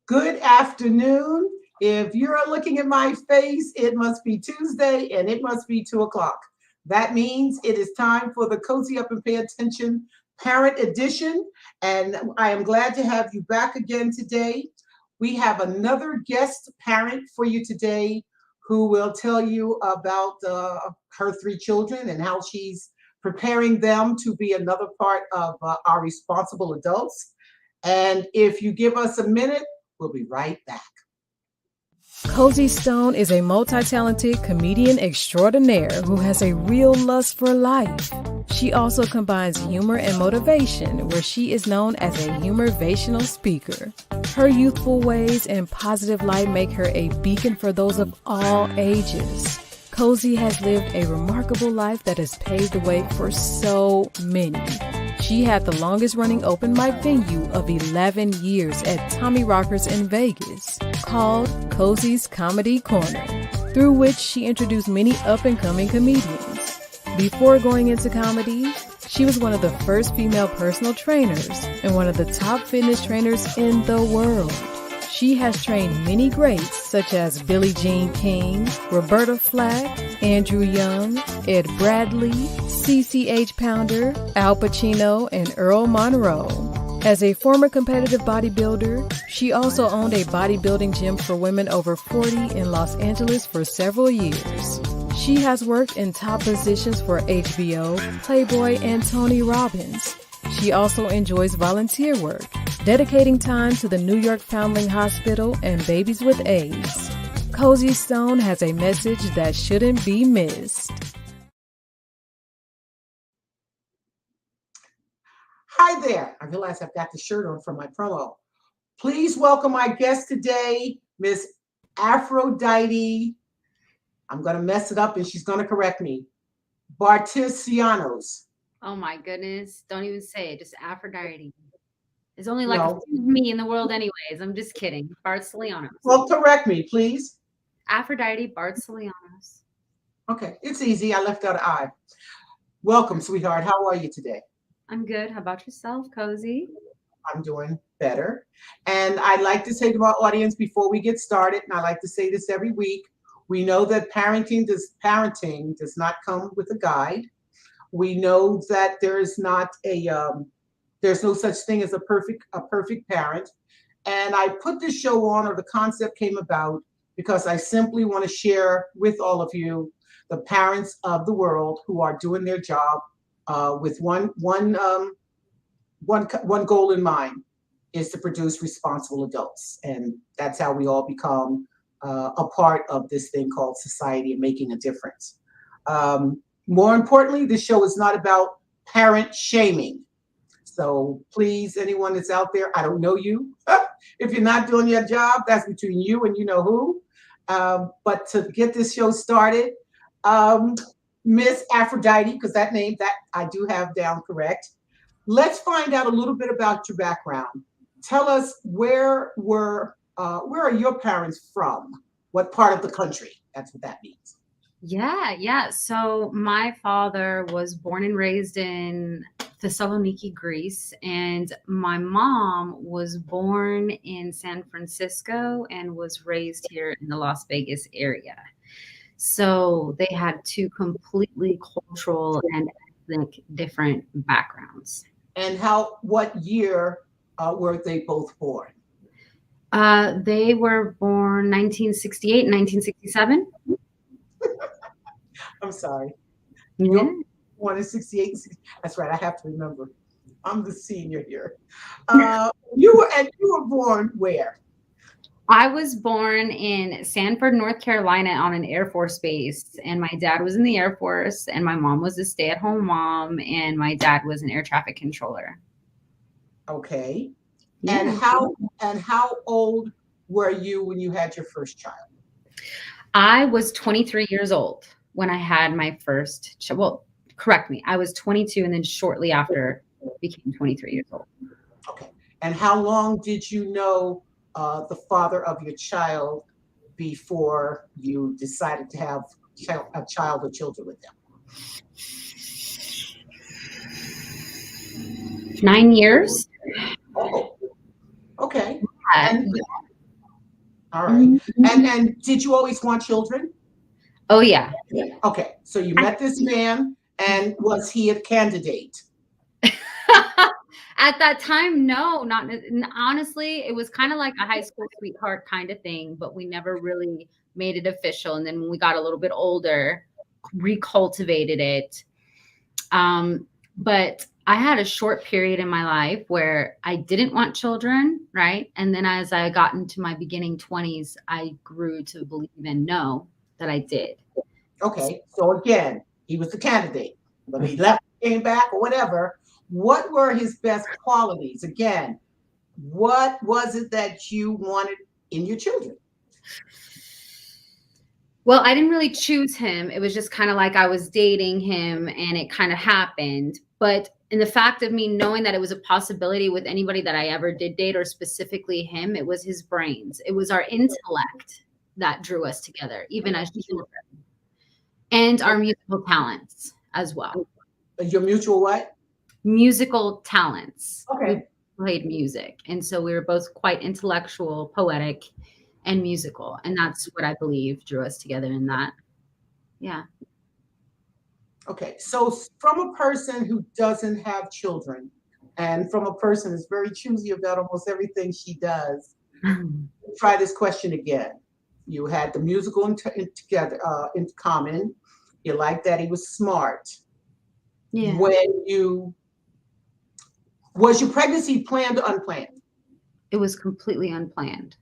Good afternoon. If you're looking at my face, it must be Tuesday and it must be 2 o'clock. That means it is time for the Cozy Up and Pay Attention Parent Edition. And I am glad to have you back again today. We have another guest parent for you today who will tell you about her 3 children and how she's preparing them to be another part of our responsible adults. And if you give us a minute, we'll be right back. Cozy Stone is a multi-talented comedian extraordinaire who has a real lust for life. She also combines humor and motivation, where she is known as a humorvational speaker. Her youthful ways and positive light make her a beacon for those of all ages. Cozy has lived a remarkable life that has paved the way for so many. She had the longest running open mic venue of 11 years at Tommy Rockers in Vegas, called Cozy's Comedy Corner, through which she introduced many up-and-coming comedians. Before going into comedy, she was one of the first female personal trainers and one of the top fitness trainers in the world. She has trained many greats such as Billie Jean King, Roberta Flack, Andrew Young, Ed Bradley, CCH Pounder, Al Pacino, and Earl Monroe. As a former competitive bodybuilder, she also owned a bodybuilding gym for women over 40 in Los Angeles for several years. She has worked in top positions for HBO, Playboy, and Tony Robbins. She also enjoys volunteer work, dedicating time to the New York Foundling Hospital and babies with AIDS. Cozy Stone has a message that shouldn't be missed. Hi there. I realize I've got the shirt on from my promo. Please welcome my guest today, Miss Aphrodite. I'm going to mess it up and she's going to correct me. Bartisianos. Oh my goodness. Don't even say it. Just Aphrodite. There's only like No. me in the world anyways. I'm just kidding. Bartolianos. Well, correct me, please. Aphrodite Bartolianos. Okay, it's easy. I left out an I. Welcome, sweetheart. How are you today? I'm good. How about yourself, Cozy? I'm doing better. And I'd like to say to our audience before we get started, and I like to say this every week, we know that parenting does not come with a guide. We know that there's no such thing as a perfect parent. And I put this show on, or the concept came about, because I simply want to share with all of you the parents of the world who are doing their job with one goal in mind, is to produce responsible adults. And that's how we all become a part of this thing called society and making a difference. More importantly, this show is not about parent shaming. So please, anyone that's out there, I don't know you. If you're not doing your job, that's between you and you know who. But to get this show started, Miss Aphrodite, because that name that I do have down correct. Let's find out a little bit about your background. Tell us where are your parents from? What part of the country? That's what that means. Yeah. So my father was born and raised in Thessaloniki, Greece, and my mom was born in San Francisco and was raised here in the Las Vegas area. So they had two completely cultural and ethnic different backgrounds. And what year were they both born? They were born 1968 and 1967. I'm sorry. Yeah. Born in 68. That's right. I have to remember. I'm the senior here. You were born where? I was born in Sanford, North Carolina on an Air Force base, and my dad was in the Air Force, and my mom was a stay-at-home mom, and my dad was an air traffic controller. Okay. Yeah. And how old were you when you had your first child? I was 23 years old when I had my first child. Well, correct me. I was 22, and then shortly after became 23 years old. Okay. And how long did you know the father of your child before you decided to have a child or children with them? 9 years. Oh, okay. Yeah. All right. And did you always want children? Oh, yeah. Okay. So you met this man, and was he a candidate? At that time, no, not honestly. It was kind of like a high school sweetheart kind of thing, but we never really made it official. And then when we got a little bit older, recultivated it. But I had a short period in my life where I didn't want children, right? And then as I got into my beginning 20s, I grew to believe and know that I did. Okay. So again, he was the candidate, but he left, came back, or whatever. What were his best qualities? Again, what was it that you wanted in your children? Well, I didn't really choose him. It was just kind of like I was dating him and it kind of happened. But in the fact of me knowing that it was a possibility with anybody that I ever did date, or specifically him, it was his brains. It was our intellect that drew us together, even as children, and our musical talents as well. Your mutual what? Musical talents. Okay. We played music. And so we were both quite intellectual, poetic, and musical. And that's what I believe drew us together in that. Yeah. Okay. So from a person who doesn't have children, and from a person who's very choosy about almost everything she does, try this question again. You had the musical together in common. You liked that he was smart. Yeah. Was your pregnancy planned or unplanned? It was completely unplanned.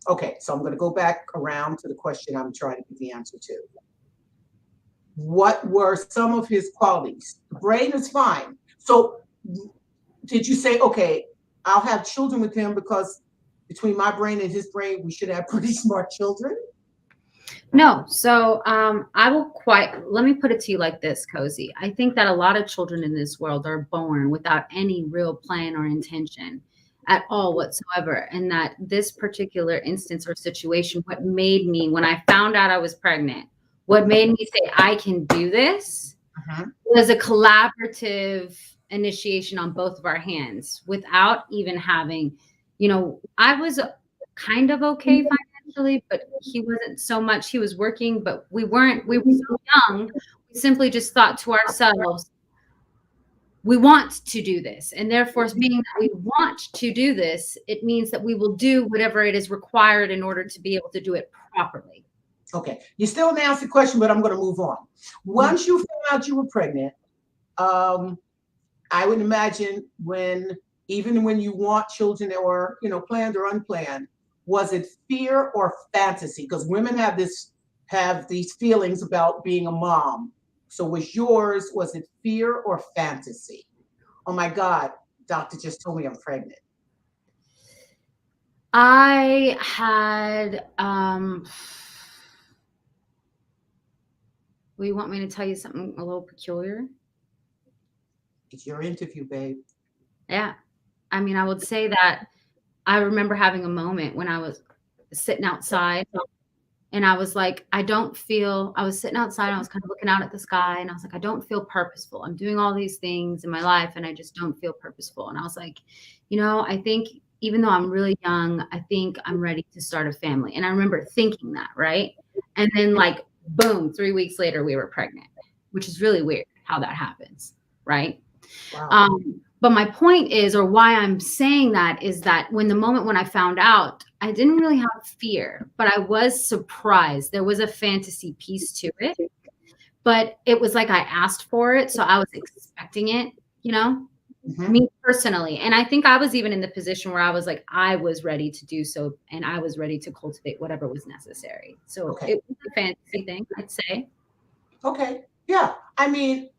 Okay, so I'm going to go back around to the question I'm trying to get the answer to. What were some of his qualities? The brain is fine. So did you say, okay, I'll have children with him because between my brain and his brain, we should have pretty smart children? No. So let me put it to you like this, Cozy. I think that a lot of children in this world are born without any real plan or intention at all whatsoever. And that this particular instance or situation, what made me, when I found out I was pregnant, what made me say, I can do this, was a collaborative initiation on both of our hands without even having, I was kind of okay financially, but he wasn't so much. He was working, but we were so young. We simply just thought to ourselves, we want to do this. And therefore, being that we want to do this, it means that we will do whatever it is required in order to be able to do it properly. Okay. You still didn't answer the question, but I'm going to move on. Once you found out you were pregnant, I would imagine even when you want children or, planned or unplanned, was it fear or fantasy? Because women have these feelings about being a mom. So was it fear or fantasy? Oh my God, doctor just told me I'm pregnant. I had, well, you want me to tell you something a little peculiar? It's your interview, babe. Yeah. I mean, I would say that I remember having a moment when I was sitting outside and I was like, I was sitting outside and I was kind of looking out at the sky and I was like, I don't feel purposeful. I'm doing all these things in my life and I just don't feel purposeful. And I was like, I think even though I'm really young, I think I'm ready to start a family. And I remember thinking that, right? And then like, boom, 3 weeks later, we were pregnant, which is really weird how that happens, right? Wow. But my point is, or why I'm saying that is that when I found out, I didn't really have fear, but I was surprised. There was a fantasy piece to it, but it was like I asked for it. So I was expecting it, me personally. And I think I was even in the position where I was like, I was ready to do so. And I was ready to cultivate whatever was necessary. So It was a fantasy thing, I'd say. Okay. Yeah. I mean,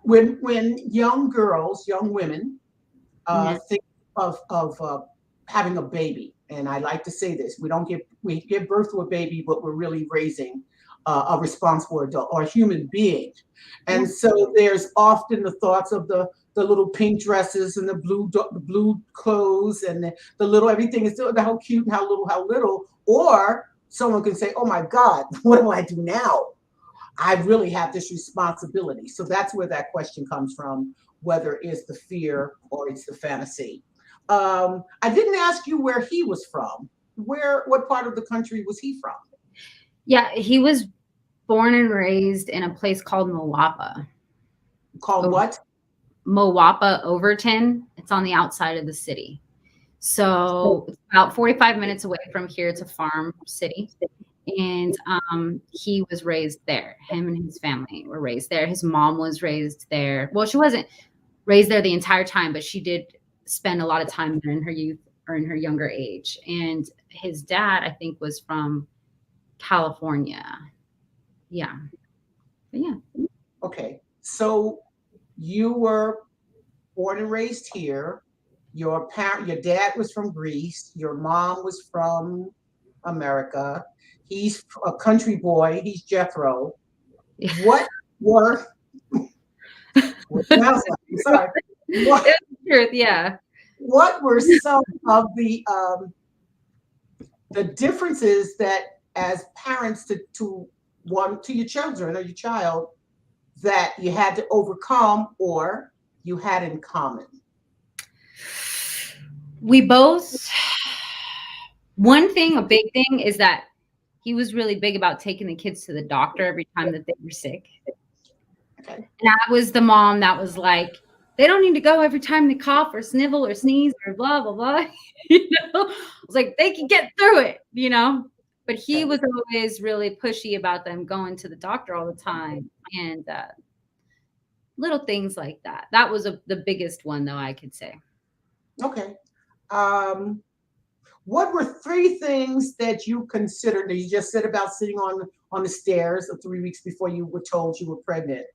when young women think of having a baby, and I like to say this, we give birth to a baby, but we're really raising a responsible adult or a human being. And so there's often the thoughts of the little pink dresses and the blue clothes and the little everything is still how cute and how little. Or someone can say, oh my God, what do I do now? I really have this responsibility. So that's where that question comes from, whether it's the fear or it's the fantasy. I didn't ask you where he was from. what part of the country was he from? Yeah, he was born and raised in a place called Called what? Mowapa, Overton. It's on the outside of the city. So it's about 45 minutes away from here. It's a farm city. And he was raised there. Him and his family were raised there. His mom was raised there. Well, she wasn't raised there the entire time, but she did spend a lot of time there in her youth or in her younger age. And his dad, I think, was from California. Yeah. But yeah. Okay. So you were born and raised here. Your dad was from Greece. Your mom was from America. He's a country boy. He's Jethro. What were? I'm sorry. What, Truth, yeah. what were some of the differences that, as parents, to your children or your child, that you had to overcome or you had in common? We both, one thing, a big thing is that he was really big about taking the kids to the doctor every time that they were sick. Okay. And I was the mom that was like, they don't need to go every time they cough or snivel or sneeze or blah, blah, blah. You know, I was like, they can get through it, you know? But he was always really pushy about them going to the doctor all the time. And little things like that. That was the biggest one, though, I could say. Okay. What were 3 things that you considered? You just said about sitting on the stairs 3 weeks before you were told you were pregnant.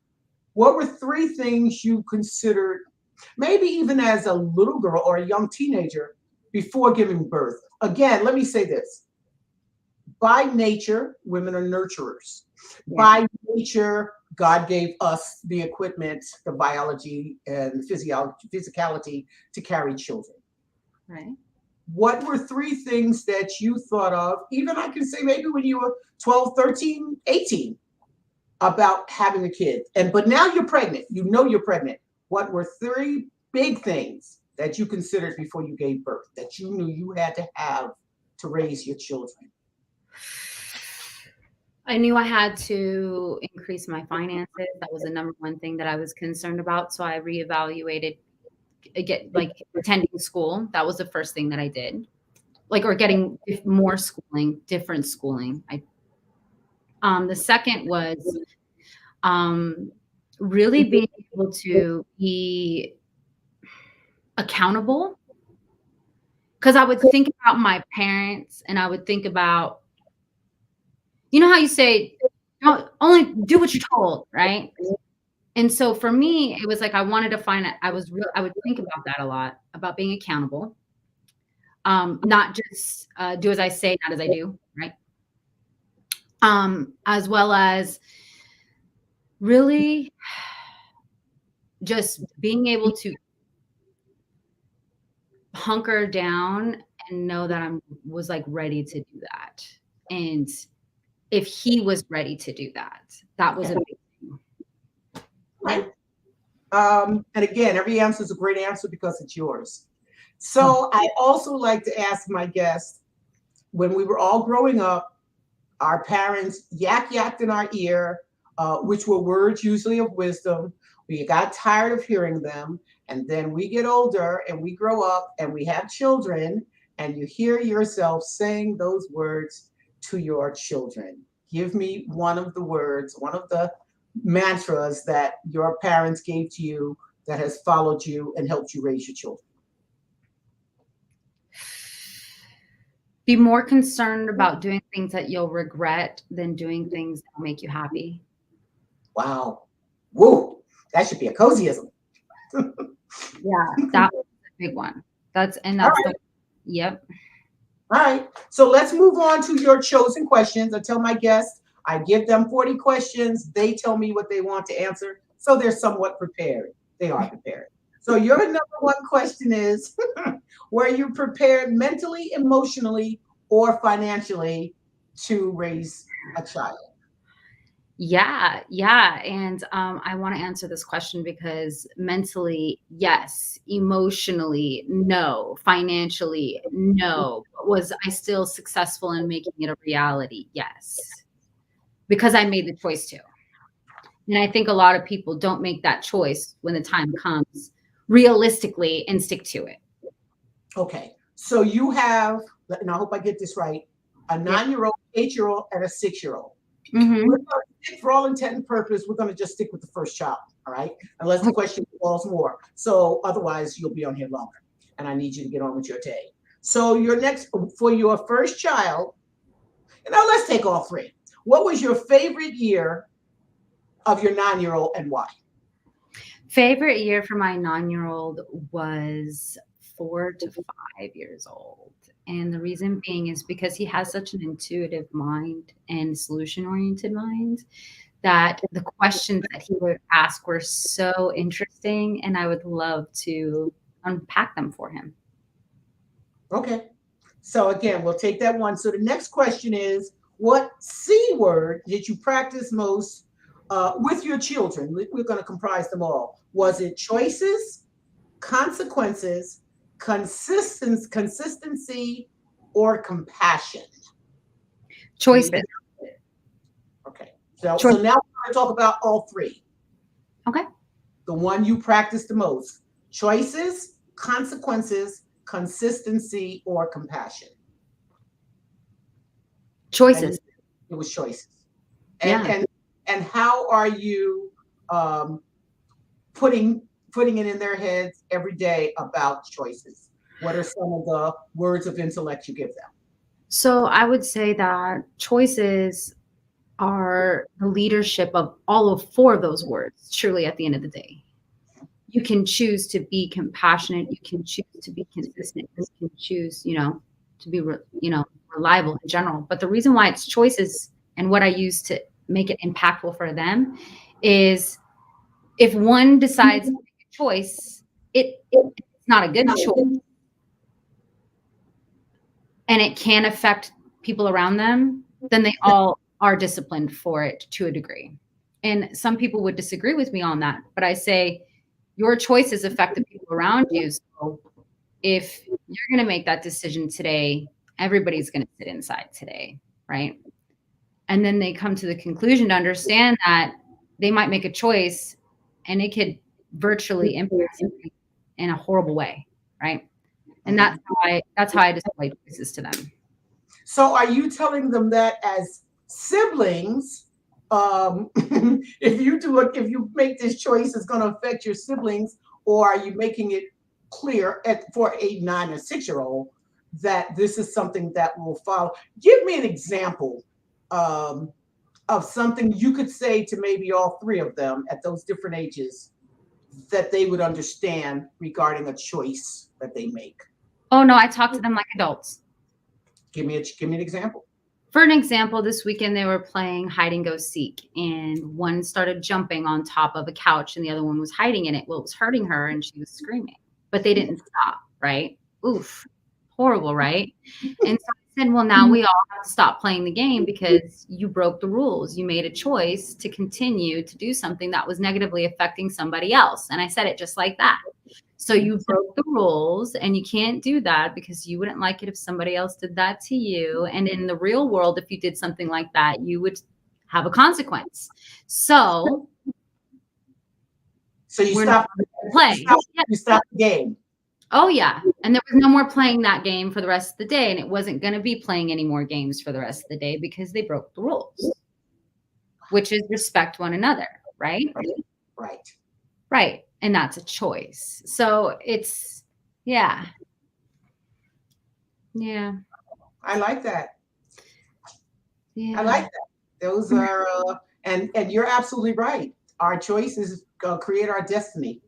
What were 3 things you considered, maybe even as a little girl or a young teenager, before giving birth? Again, let me say this. By nature, women are nurturers. Yeah. By nature, God gave us the equipment, the biology, and physicality to carry children. Right. What were 3 things that you thought of, even I can say maybe when you were 12, 13, 18, about having a kid? But now you're pregnant. You know you're pregnant. What were 3 big things that you considered before you gave birth that you knew you had to have to raise your children? I knew I had to increase my finances. That was the number one thing that I was concerned about. So I reevaluated, like attending school. That was the first thing that I did. Or getting more schooling, different schooling. The second was really being able to be accountable. Because I would think about my parents and I would think about, you know how you say, don't only do what you're told, right? And so for me, it was like I wanted to find it. I would think about that a lot, about being accountable. Not just do as I say, not as I do, right? As well as really just being able to hunker down and know that I was like ready to do that. And if he was ready to do that, that was a big thing. Right. And again, every answer is a great answer because it's yours. So I also like to ask my guests, when we were all growing up, our parents yacked in our ear, which were words usually of wisdom. We got tired of hearing them. And then we get older and we grow up and we have children, and you hear yourself saying those words to your children. Give me one of the words, one of the mantras that your parents gave to you that has followed you and helped you raise your children. Be more concerned about doing things that you'll regret than doing things that make you happy. Wow. Whoa. That should be a cozyism. Yeah, that was a big one. That's right. Yep. All right. So let's move on to your chosen questions. I tell my guests, I give them 40 questions. They tell me what they want to answer. So they're somewhat prepared. They are prepared. So your number 1 question is, were you prepared mentally, emotionally, or financially to raise a child? Yeah. And I want to answer this question because mentally, yes. Emotionally, no. Financially, no. But was I still successful in making it a reality? Yes, because I made the choice to. And I think a lot of people don't make that choice when the time comes realistically and stick to it. Okay. So you have, and I hope I get this right, a 9-year-old, 8-year-old, and a 6-year-old. Mm-hmm. We're going to stick, for all intent and purpose, we're going to just stick with the first child, all right? Unless the question involves more. So otherwise, you'll be on here longer. And I need you to get on with your day. So for your first child, let's take all three. What was your favorite year of your 9-year-old and why? Favorite year for my 9-year-old was 4 to 5 years old. And the reason being is because he has such an intuitive mind and solution-oriented mind that the questions that he would ask were so interesting, and I would love to unpack them for him. Okay. So again, we'll take that one. So the next question is, what C word did you practice most with your children? We're going to comprise them all. Was it choices, consequences, consistency, or compassion? Choices. Okay. So now we're going to talk about all three. Okay. The one you practiced the most. Choices, consequences, consistency, or compassion? Choices. It was choices. Yeah. And how are you putting it in their heads every day about choices? What are some of the words of intellect you give them? So I would say that choices are the leadership of all of 4 of those words, truly, at the end of the day. You can choose to be compassionate. You can choose to be consistent. You can choose, to be, reliable in general. But the reason why it's choices and what I use to make it impactful for them is if one decides to make a choice, it's not a good choice. And it can affect people around them, then they all are disciplined for it to a degree. And some people would disagree with me on that, but I say your choices affect the people around you. So if you're going to make that decision today, everybody's going to sit inside today, right? And then they come to the conclusion to understand that they might make a choice and it could virtually impact somebody in a horrible way, right? And that's how I display choices to them. So are you telling them that as siblings, if you make this choice, it's going to affect your siblings, or are you making it clear for 8, 9, or 6-year-old that this is something that will follow? Give me an example of something you could say to maybe all 3 of them at those different ages that they would understand regarding a choice that they make. Oh no, I talk to them like adults. Give me an example. For an example, this weekend they were playing hide and go seek, and one started jumping on top of a couch and the other one was hiding in it. Well, it was hurting her and she was screaming, but they didn't stop, right? Oof, horrible, right? And so I said, well, now we all have to stop playing the game because you broke the rules. You made a choice to continue to do something that was negatively affecting somebody else. And I said it just like that. So you broke the rules and you can't do that because you wouldn't like it if somebody else did that to you. And in the real world, if you did something like that, you would have a consequence. So you stop play. You stop the game. Oh yeah. And there was no more playing that game for the rest of the day. And it wasn't going to be playing any more games for the rest of the day because they broke the rules, which is respect one another. Right. Right. Right. And that's a choice. So it's, yeah. Yeah. I like that. Yeah. I like that. Those are, and you're absolutely right. Our choices create our destiny.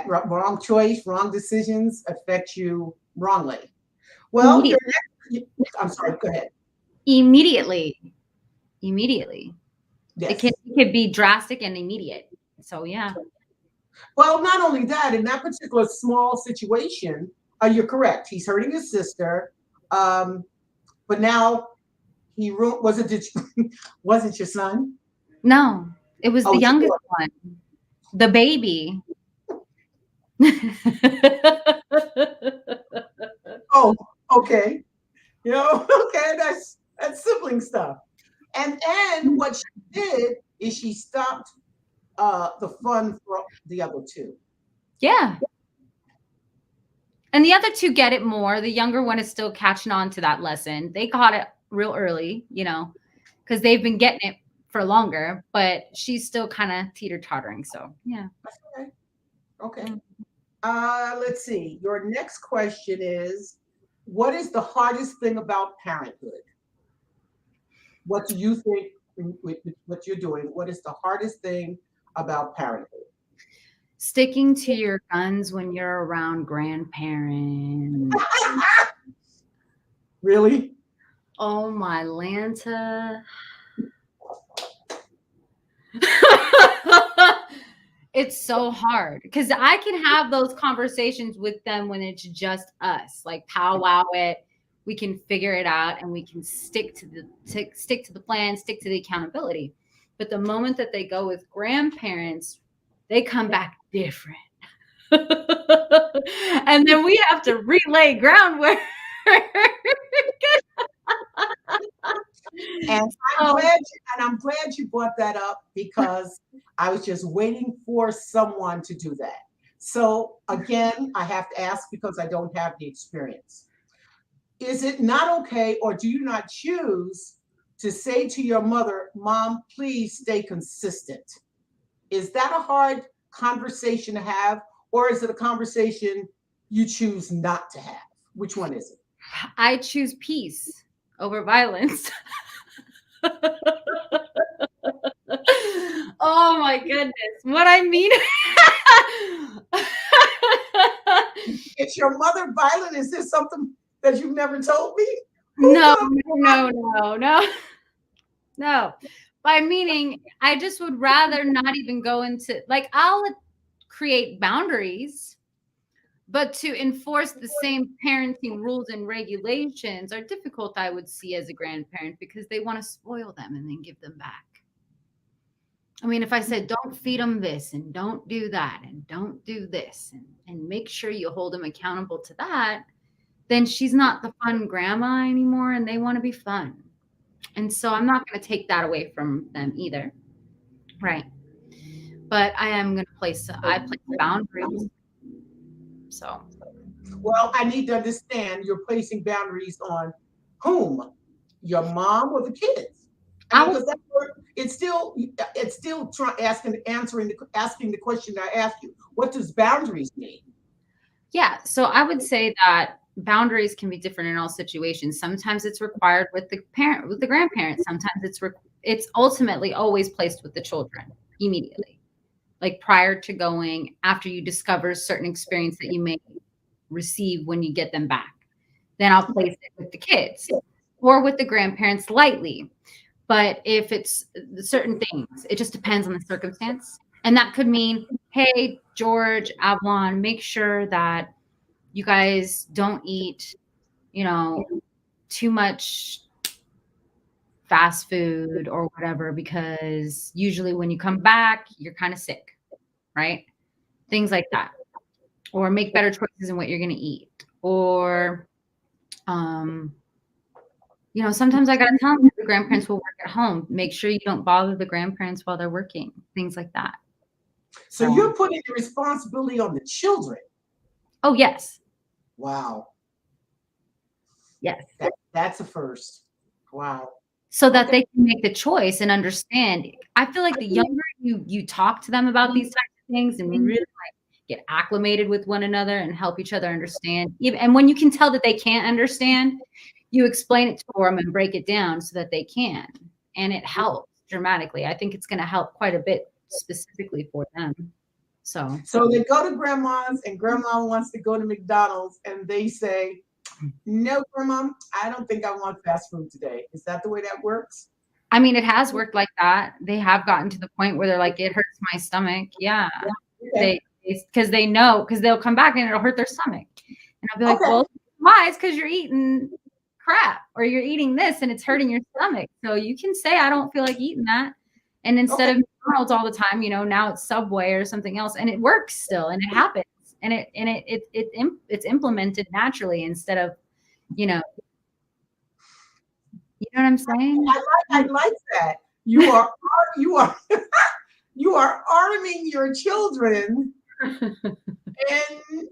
Wrong choice, wrong decisions affect you wrongly. Well, I'm sorry, go ahead. Immediately. Yes. It could be drastic and immediate. So, yeah. Well, not only that, in that particular small situation, you're correct. He's hurting his sister, but now was it your son? No, it was the youngest one, the baby. Oh, Okay. Okay, that's sibling stuff. And what she did is she stopped the fun for the other two. Yeah. And the other two get it more. The younger one is still catching on to that lesson. They caught it real early, because they've been getting it for longer, but she's still kind of teeter-tottering. So, yeah. Okay. Okay. Let's see. Your next question is, what is the hardest thing about parenthood? What do you think with what you're doing? What is the hardest thing about parenthood? Sticking to your guns when you're around grandparents. Really? Oh, my Lanta. It's so hard because I can have those conversations with them when it's just us, like powwow it. We can figure it out and we can stick to the plan, stick to the accountability. But the moment that they go with grandparents, they come back different. And then we have to relay groundwork. And I'm glad you brought that up, because I was just waiting for someone to do that. So again, I have to ask because I don't have the experience. Is it not okay, or do you not choose to say to your mother, Mom, please stay consistent? Is that a hard conversation to have, or is it a conversation you choose not to have? Which one is it? I choose peace over violence. Oh my goodness. What I mean. Is your mother violent? Is this something that you've never told me? No. By meaning, I just would rather not even go into, like, I'll create boundaries, but to enforce the same parenting rules and regulations are difficult, I would see, as a grandparent, because they want to spoil them and then give them back. I mean, if I said, don't feed them this and don't do that and don't do this and make sure you hold them accountable to that, then she's not the fun grandma anymore and they want to be fun. And so I'm not going to take that away from them either. Right. But I am going to place boundaries. So. Well, I need to understand, you're placing boundaries on whom? Your mom or the kids? Because it's still asking the question I asked you. What does boundaries mean? Yeah, so I would say that boundaries can be different in all situations. Sometimes it's required with the grandparents. Sometimes it's ultimately always placed with the children immediately, like prior to going, after you discover certain experience that you may receive when you get them back. Then I'll place it with the kids or with the grandparents lightly. But if it's certain things, it just depends on the circumstance. And that could mean, hey, George, Avalon, make sure that you guys don't eat, too much fast food or whatever, because usually when you come back, you're kind of sick, right? Things like that. Or make better choices in what you're going to eat. Or, sometimes I got to tell them the grandparents will work at home. Make sure you don't bother the grandparents while they're working, things like that. So you're putting the responsibility on the children. Oh, yes. Wow. Yes. That's a first. Wow. So that they can make the choice and understand. I feel like the younger you talk to them about these types of things and really get acclimated with one another and help each other understand. And when you can tell that they can't understand, you explain it to them and break it down so that they can. And it helps dramatically. I think it's going to help quite a bit specifically for them. So they go to grandma's and grandma wants to go to McDonald's and they say, no, grandma, I don't think I want fast food today. Is that the way that works? I mean, it has worked like that. They have gotten to the point where they're like, it hurts my stomach. Yeah. Okay. Because they know, because they'll come back and it'll hurt their stomach. And I'll be like, well, why? It's because you're eating crap or you're eating this and it's hurting your stomach. So you can say, I don't feel like eating that. And instead of McDonald's all the time, now it's Subway or something else, and it works still, and it happens, and it's implemented naturally instead of, You know, you know what I'm saying? I like that. You are you are you are arming your children and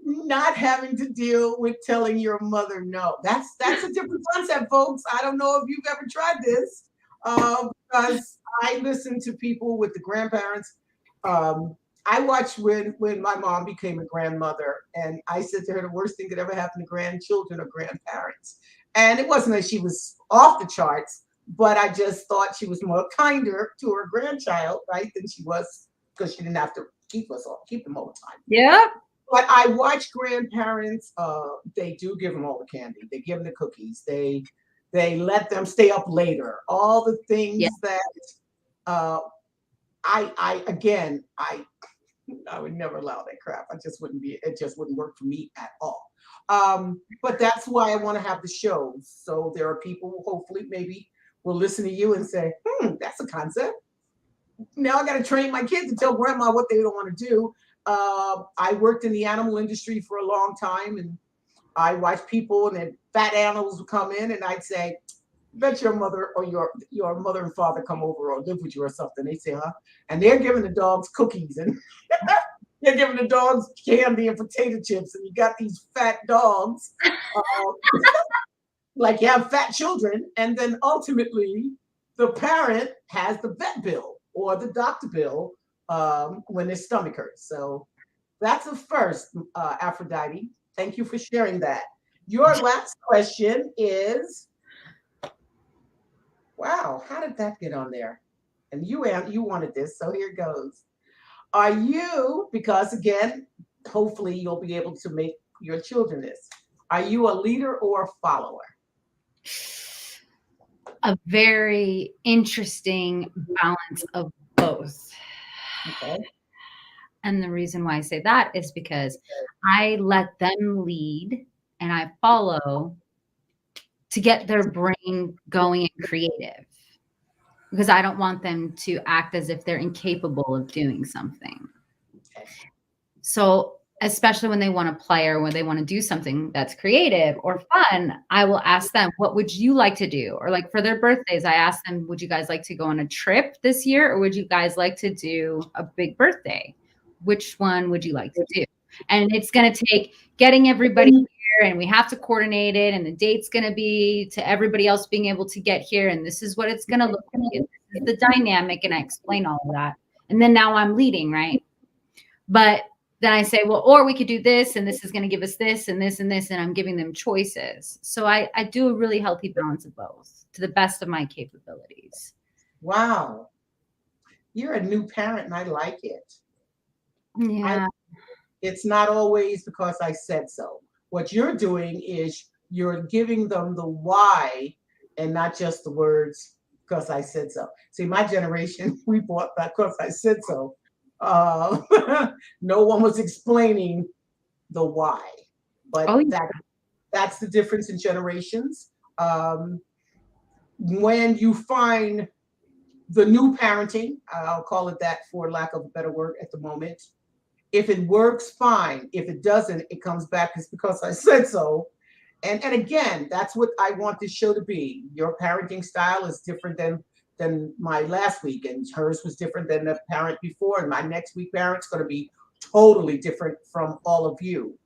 not having to deal with telling your mother no. That's a different concept, folks. I don't know if you've ever tried this, because I listen to people with the grandparents. Um, I watched when my mom became a grandmother, and I said to her, the worst thing that ever happened to grandchildren or grandparents. And it wasn't that she was off the charts, but I just thought she was more kinder to her grandchild, right, than she was, because she didn't have to keep them all the time. Yep. But I watch grandparents. They do give them all the candy. They give them the cookies. They let them stay up later. All the Yeah. things that uh, I again I would never allow that crap. I just wouldn't be. It just wouldn't work for me at all. But that's why I want to have the shows. So there are people who hopefully maybe will listen to you and say, that's a concept. Now I got to train my kids to tell grandma what they don't want to do. I worked in the animal industry for a long time, and I watched people, and then fat animals would come in, and I'd say, "Bet your mother or your mother and father come over or live with you or something." They say, "Huh?" And they're giving the dogs cookies, and they're giving the dogs candy and potato chips, and you got these fat dogs. Like you have fat children, and then ultimately the parent has the vet bill or the doctor bill when their stomach hurts. So that's a first, Aphrodite. Thank you for sharing that. Your last question is, wow, how did that get on there? And you wanted this, so here goes. Are you, because again, hopefully you'll be able to make your children this. Are you a leader or a follower? A very interesting balance of both. Okay. And the reason why I say that is because I let them lead and I follow to get their brain going and creative, because I don't want them to act as if they're incapable of doing something. So, especially when they want to play or when they want to do something that's creative or fun, I will ask them, what would you like to do? Or like for their birthdays, I ask them, would you guys like to go on a trip this year? Or would you guys like to do a big birthday? Which one would you like to do? And it's going to take getting everybody here, and we have to coordinate it. And the date's going to be to everybody else being able to get here. And this is what it's going to look like. And this is the dynamic. And I explain all of that. And then now I'm leading, right? But then I say, well, or we could do this, and this is going to give us this and this and this, and I'm giving them choices. So I do a really healthy balance of both to the best of my capabilities. Wow. You're a new parent, and I like it. Yeah. It's not always because I said so. What you're doing is you're giving them the why and not just the words because I said so. See, my generation, we bought that because I said so. No one was explaining the why, but that's the difference in generations. When you find the new parenting, I'll call it that for lack of a better word at the moment. If it works, fine. If it doesn't, it comes back. It's because I said so. And again, that's what I want this show to be. Your parenting style is different than my last week, and hers was different than the parent before, and my next week parent's going to be totally different from all of you.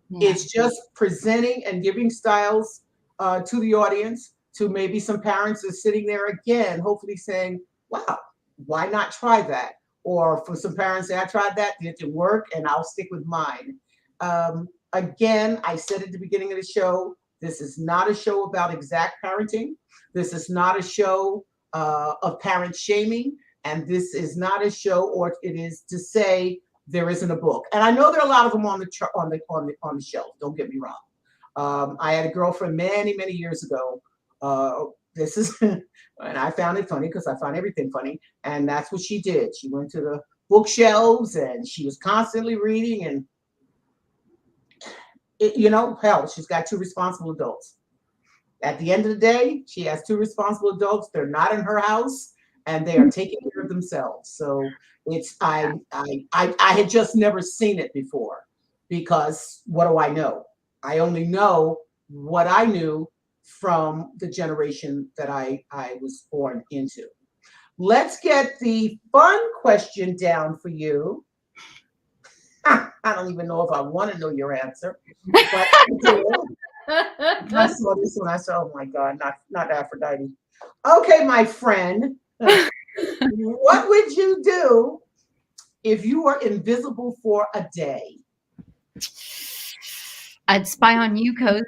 Yeah. It's just presenting and giving styles to the audience, to maybe some parents are sitting there again, hopefully saying, wow, why not try that? Or for some parents, say, I tried that, it didn't work, and I'll stick with mine. Again, I said at the beginning of the show, this is not a show about exact parenting. This is not a show of parent shaming, and this is not a show, or it is to say there isn't a book. And I know there are a lot of them on the shelf. Don't get me wrong. I had a girlfriend many years ago. This is, and I found it funny because I find everything funny. And that's what she did. She went to the bookshelves and she was constantly reading. And hell, she's got two responsible adults. At the end of the day, she has two responsible adults. They're not in her house, and they are taking care of themselves. So I had just never seen it before, because what do I know? I only know what I knew from the generation that I was born into. Let's get the fun question down for you. I don't even know if I want to know your answer, but I do. I saw this one. I said, "Oh my God, not Aphrodite." Okay, my friend, what would you do if you were invisible for a day? I'd spy on you, Cozy.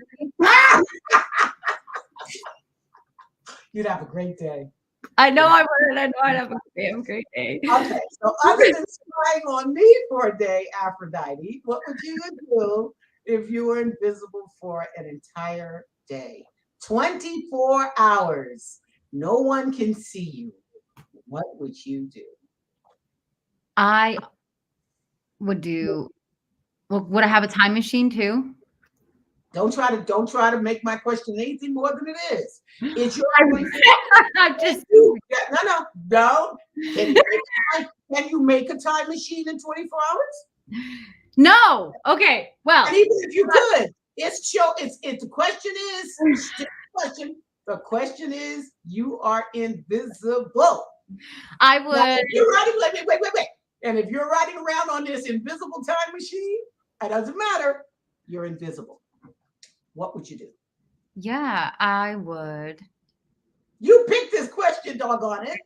You'd have a great day. I know I would. I know I'd have a damn great day. Okay, so other than spying on me for a day, Aphrodite, what would you do if you were invisible for an entire day? 24 hours. No one can see you. What would you do? I would do. Well, would I have a time machine too? Don't try to make my question anything more than it is. It's your question. I'm just. No. Can you make a time machine in 24 hours? No. Okay. Well. And even if you could, it's the question is the question is you are invisible. I would. Now, if you're riding, wait. And if you're riding around on this invisible time machine, it doesn't matter. You're invisible. What would you do? Yeah, I would. You picked this question, doggone it.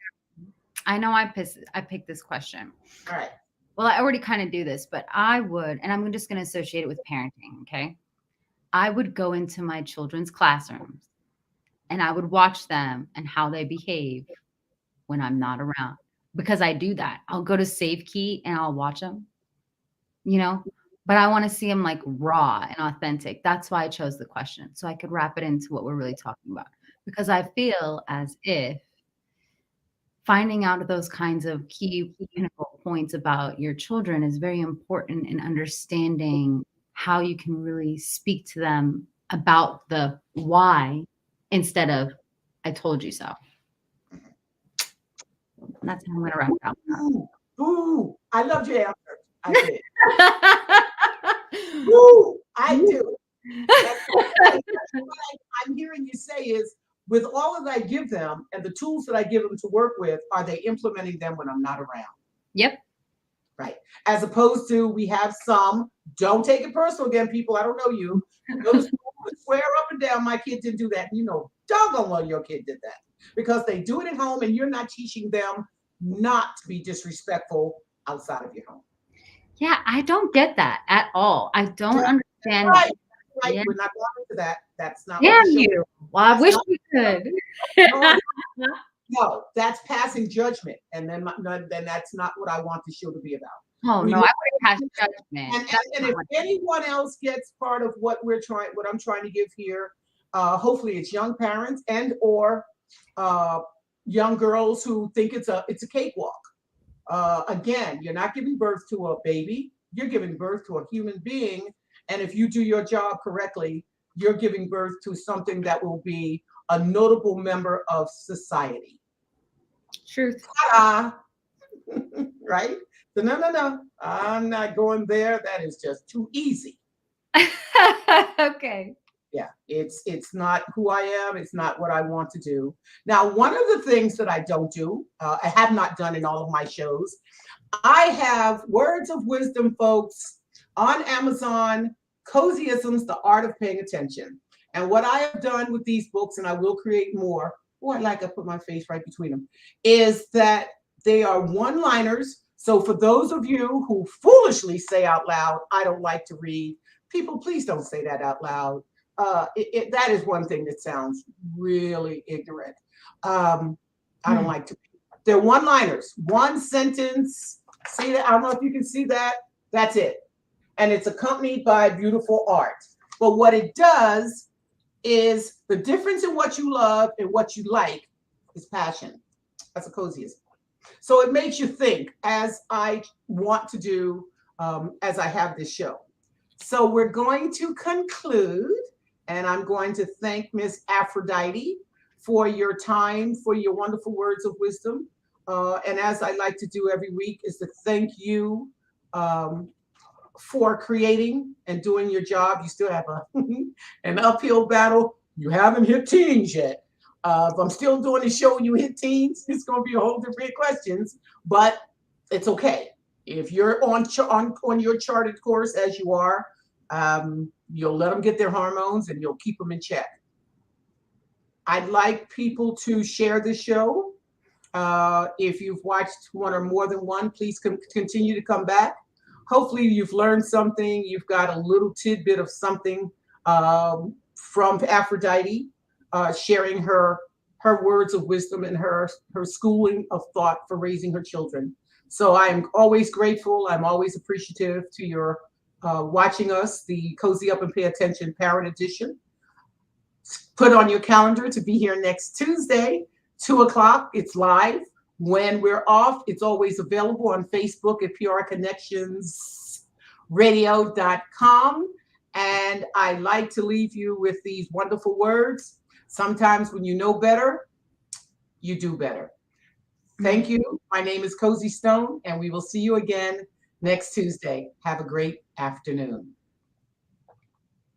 I know I picked this question. All right. Well, I already kind of do this, but I would, and I'm just going to associate it with parenting, okay? I would go into my children's classrooms and I would watch them and how they behave when I'm not around. Because I do that. I'll go to Save Key and I'll watch them, but I want to see them like raw and authentic. That's why I chose the question. So I could wrap it into what we're really talking about. Because I feel as if finding out those kinds of key pinnacle points about your children is very important in understanding how you can really speak to them about the why instead of I told you so. That's how I'm going to wrap it up. Ooh, I loved your answer. I did. Ooh, I do. What I'm hearing you say is, with all that I give them and the tools that I give them to work with, are they implementing them when I'm not around? Yep. Right. As opposed to, we have some, don't take it personal again, people, I don't know you, those who swear up and down, my kid didn't do that. Doggone well your kid did that. Because they do it at home and you're not teaching them not to be disrespectful outside of your home. Yeah, I don't get that at all. I don't understand. Right. Yeah. We're not going into that. That's not. Damn you. Well, I wish we could. No, that's passing judgment. And then that's not what I want the show to be about. Oh, no, I would pass judgment. And if anyone else gets part of what I'm trying to give here, hopefully it's young parents and or young girls who think it's a cakewalk. Again, you're not giving birth to a baby, you're giving birth to a human being. And if you do your job correctly, you're giving birth to something that will be a notable member of society. Truth. Right? So no, I'm not going there. That is just too easy. Okay. Yeah, it's not who I am. It's not what I want to do. Now, one of the things that I don't do, I have not done in all of my shows, I have Words of Wisdom, folks, on Amazon, Cozyisms, The Art of Paying Attention. And what I have done with these books, and I will create more, I put my face right between them, is that they are one-liners. So for those of you who foolishly say out loud, I don't like to read, people, please don't say that out loud. That is one thing that sounds really ignorant. I don't like to. They're one-liners, one sentence. See that? I don't know if you can see that. That's it. And it's accompanied by beautiful art. But what it does is the difference in what you love and what you like is passion. That's a cozyism. So it makes you think, as I want to do, as I have this show. So we're going to conclude. And I'm going to thank Miss Aphrodite for your time, for your wonderful words of wisdom. And as I like to do every week, is to thank you for creating and doing your job. You still have an uphill battle. You haven't hit teens yet. If I'm still doing the show and you hit teens, it's going to be a whole different questions, but it's okay. If you're on your charted course as you are, you'll let them get their hormones and you'll keep them in check. I'd like people to share this show. If you've watched one or more than one, please continue to come back. Hopefully you've learned something. You've got a little tidbit of something from Aphrodite, sharing her words of wisdom and her schooling of thought for raising her children. So I'm always grateful. I'm always appreciative to your watching us, the Cozy Up and Pay Attention Parent Edition. Put on your calendar to be here next Tuesday, 2:00. It's live. When we're off, it's always available on Facebook at prconnectionsradio.com. And I like to leave you with these wonderful words. Sometimes when you know better, you do better. Thank you. My name is Cozy Stone, and we will see you again next Tuesday. Have a great afternoon.